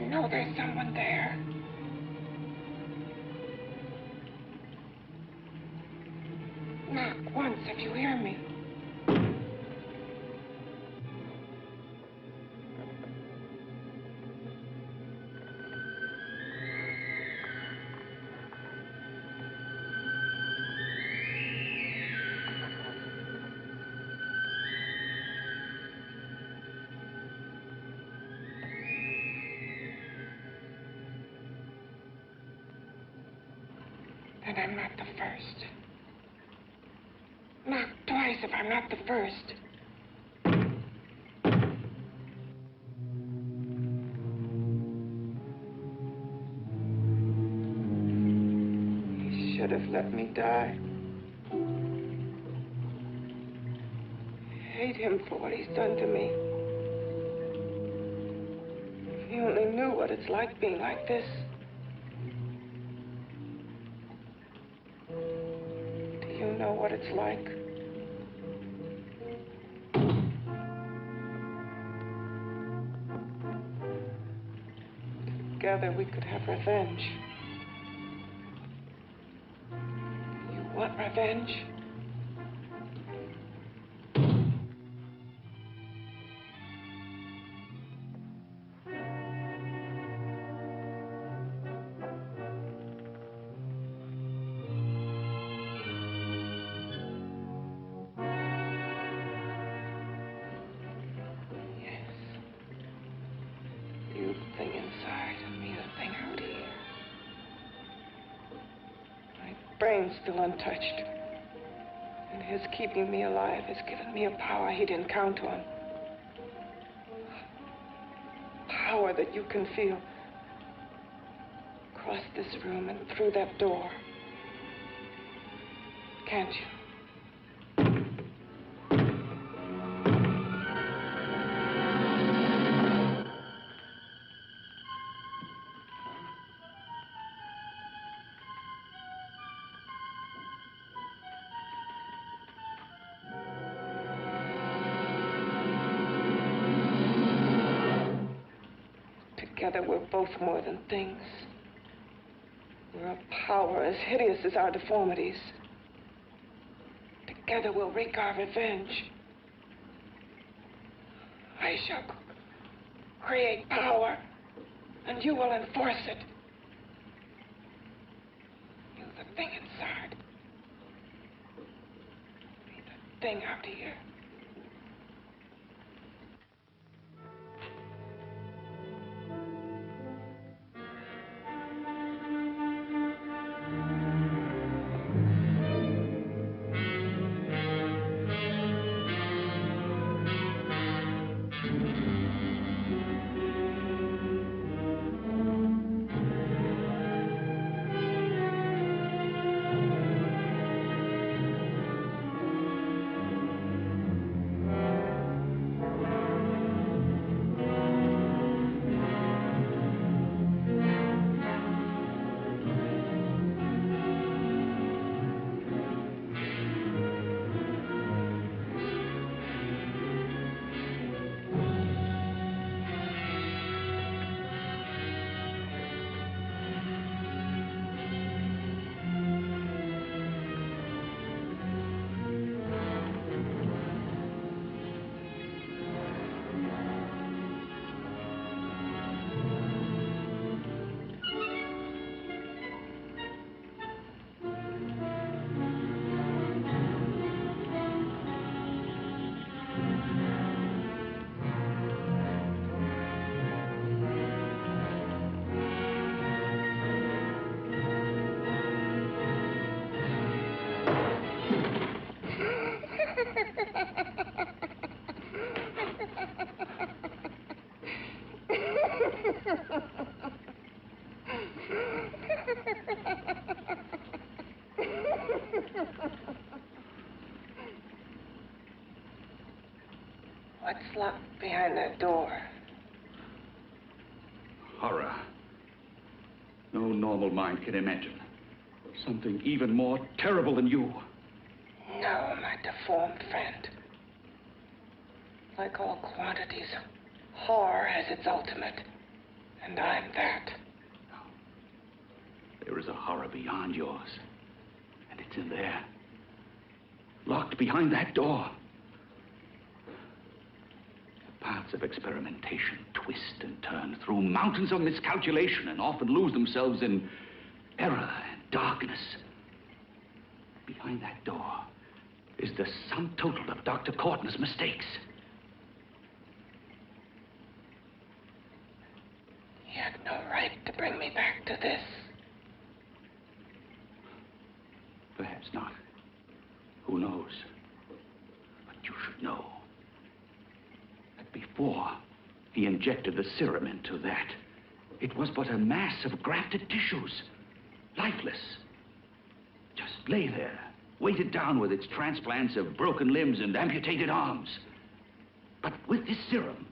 know there's someone there. Not once, if you hear me. And I'm not the first. Knock twice if I'm not the first. He should have let me die. I hate him for what he's done to me. If he only knew what it's like being like this. You know what it's like. Together we could have revenge. You want revenge? Brain's still untouched. And his keeping me alive has given me a power he didn't count on. Power that you can feel. Across this room and through that door. Can't you? Together, we're both more than things. We're a power as hideous as our deformities. Together, we'll wreak our revenge. I shall create power, and you will enforce it. You, the thing inside. Me, the thing out here. What's locked behind that door? Horror. No normal mind can imagine. Something even more terrible than you. No, my deformed friend. Like all quantities, horror has its ultimate. And I'm that. There is a horror beyond yours. And it's in there. Locked behind that door. The paths of experimentation twist and turn through mountains of miscalculation and often lose themselves in error and darkness. Behind that door is the sum total of Dr. Corton's mistakes. He had no right to bring me back to this. Perhaps not. Who knows? But you should know that before he injected the serum into that, it was but a mass of grafted tissues, lifeless. Just lay there, weighted down with its transplants of broken limbs and amputated arms. But with this serum,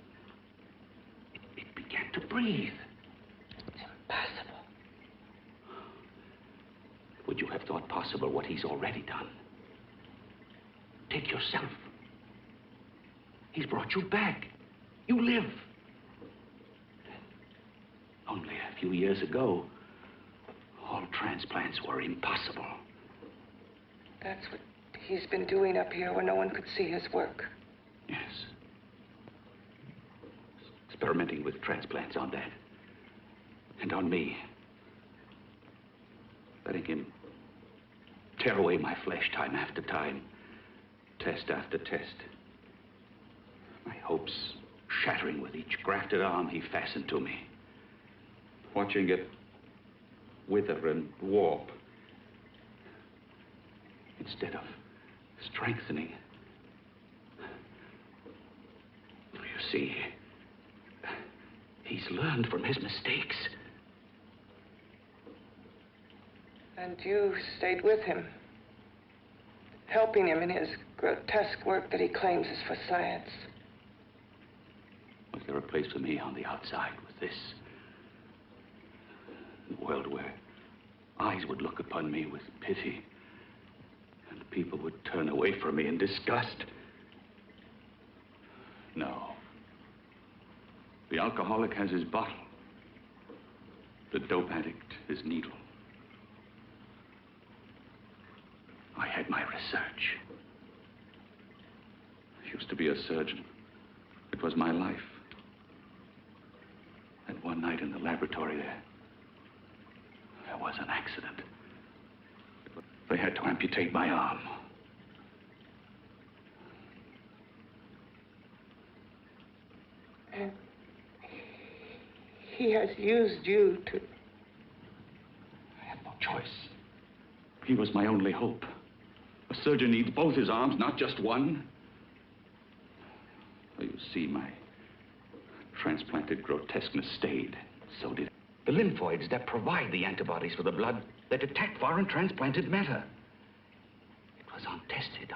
it began to breathe. It's impossible. Would you have thought possible what he's already done? Take yourself. He's brought you back. You live. Only a few years ago, all transplants were impossible. That's what he's been doing up here where no one could see his work. Yes. Experimenting with transplants on that. And on me. Letting him tear away my flesh time after time. Test after test. My hopes shattering with each grafted arm he fastened to me. Watching it wither and warp. Instead of strengthening. You see, he's learned from his mistakes. And you stayed with him, helping him in his grotesque work that he claims is for science. Was there a place for me on the outside with this? A world where eyes would look upon me with pity and people would turn away from me in disgust? No. The alcoholic has his bottle. The dope addict his needle. I had my research. I used to be a surgeon. It was my life. And one night in the laboratory there was an accident. They had to amputate my arm. And he has used you to... I had no choice. He was my only hope. A surgeon needs both his arms, not just one. Well, you see, my transplanted grotesqueness stayed. So did the lymphoids that provide the antibodies for the blood that attack foreign transplanted matter. It was untested,